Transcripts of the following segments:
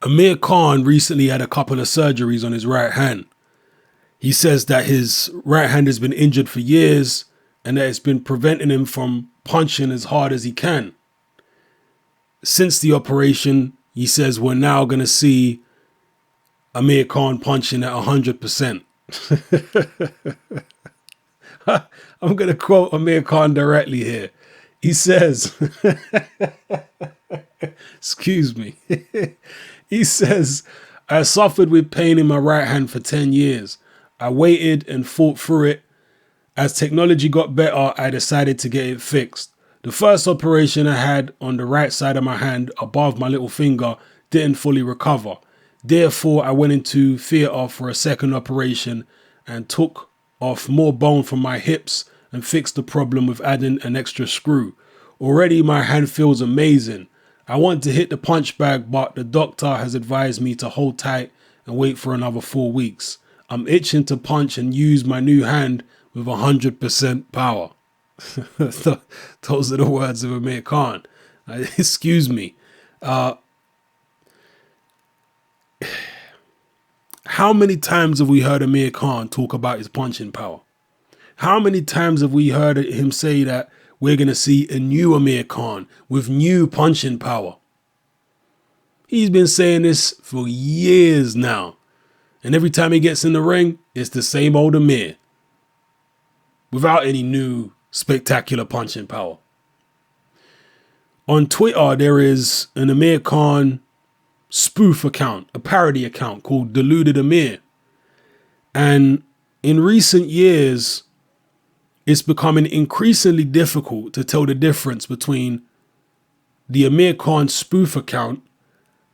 Amir Khan recently had a couple of surgeries on his right hand. He says that his right hand has been injured for years and that it's been preventing him from punching as hard as he can. Since the operation, he says we're now going to see Amir Khan punching at 100%. I'm going to quote Amir Khan directly here. He says, excuse me. He says, I suffered with pain in my right hand for 10 years. I waited and fought through it. As technology got better, I decided to get it fixed. The first operation I had on the right side of my hand above my little finger didn't fully recover. Therefore, I went into theatre for a second operation and took off more bone from my hips and fixed the problem with adding an extra screw. Already my hand feels amazing. I want to hit the punch bag, but the doctor has advised me to hold tight and wait for another 4 weeks. I'm itching to punch and use my new hand with 100% power. Those are the words of Amir Khan. Excuse me. How many times have we heard Amir Khan talk about his punching power? How many times have we heard him say that we're going to see a new Amir Khan with new punching power? He's been saying this for years now. And every time he gets in the ring, it's the same old Amir without any new spectacular punching power. On Twitter, there is an Amir Khan spoof account, a parody account called Deluded Amir. And in recent years, it's becoming increasingly difficult to tell the difference between the Amir Khan spoof account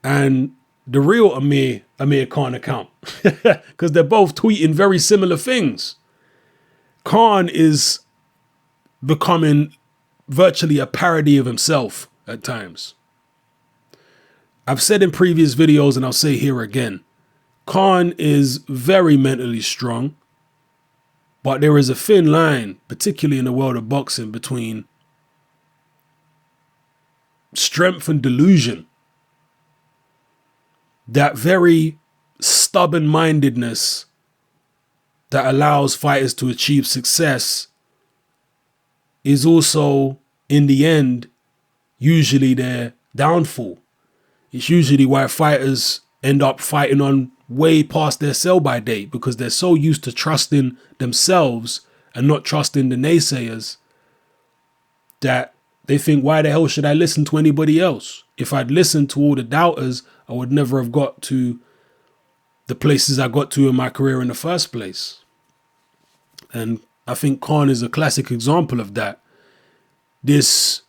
and the real Amir Khan account, because they're both tweeting very similar things. Khan is becoming virtually a parody of himself at times. I've said in previous videos, and I'll say here again, Khan is very mentally strong. But there is a thin line, particularly in the world of boxing, between strength and delusion. That very stubborn-mindedness that allows fighters to achieve success is also, in the end, usually their downfall. It's usually why fighters end up fighting on way past their sell-by date, because they're so used to trusting themselves and not trusting the naysayers that they think, why the hell should I listen to anybody else? If I'd listened to all the doubters, I would never have got to the places I got to in my career in the first place. And I think Khan is a classic example of that. This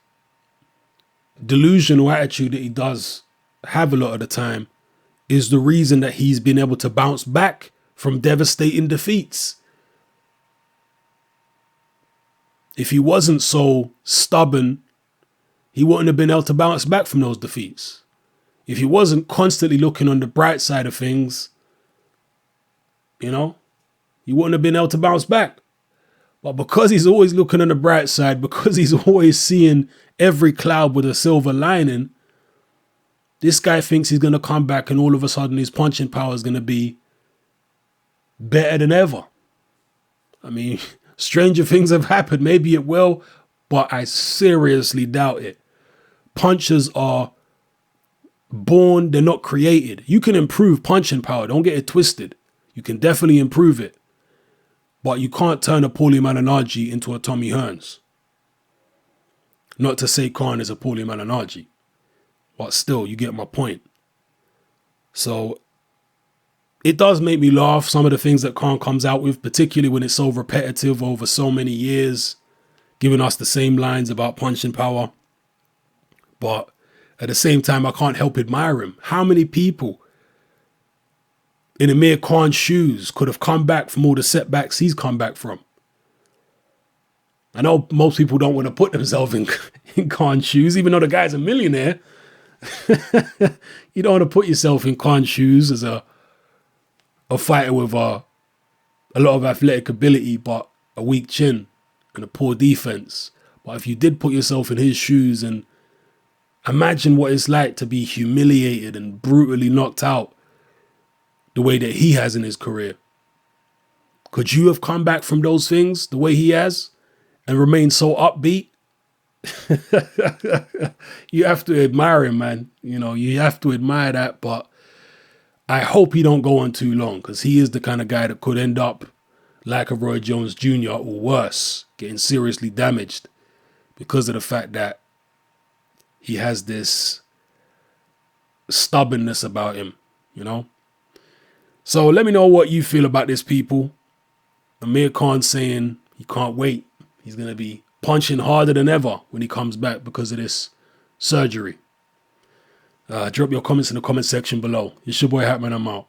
delusional attitude that he does have a lot of the time is the reason that he's been able to bounce back from devastating defeats. If he wasn't so stubborn, he wouldn't have been able to bounce back from those defeats. If he wasn't constantly looking on the bright side of things, he wouldn't have been able to bounce back. But because he's always looking on the bright side, because he's always seeing every cloud with a silver lining, this guy thinks he's going to come back and all of a sudden his punching power is going to be better than ever. I mean, stranger things have happened. Maybe it will, but I seriously doubt it. Punchers are born, they're not created. You can improve punching power. Don't get it twisted. You can definitely improve it. But you can't turn a Paulie Malignaggi into a Tommy Hearns. Not to say Khan is a Paulie Malignaggi. But still, you get my point. So it does make me laugh, some of the things that Khan comes out with, particularly when it's so repetitive over so many years, giving us the same lines about punching power. But at the same time, I can't help admire him. How many people in Amir Khan's shoes could have come back from all the setbacks he's come back from? I know most people don't want to put themselves in Khan's shoes, even though the guy's a millionaire. You don't want to put yourself in Khan's shoes as a fighter with a lot of athletic ability, but a weak chin and a poor defense. But if you did put yourself in his shoes and Imagine what it's like to be humiliated and brutally knocked out the way that he has in his career. Could you have come back from those things the way he has and remained so upbeat? You have to admire him, man. You know, you have to admire that. But I hope he don't go on too long, because he is the kind of guy that could end up like a Roy Jones Jr. or worse, getting seriously damaged because of the fact that he has this stubbornness about him, you know? So let me know what you feel about this, people. Amir Khan saying he can't wait. He's going to be punching harder than ever when he comes back because of this surgery. Drop your comments in the comment section below. It's your boy Hatman, I'm out.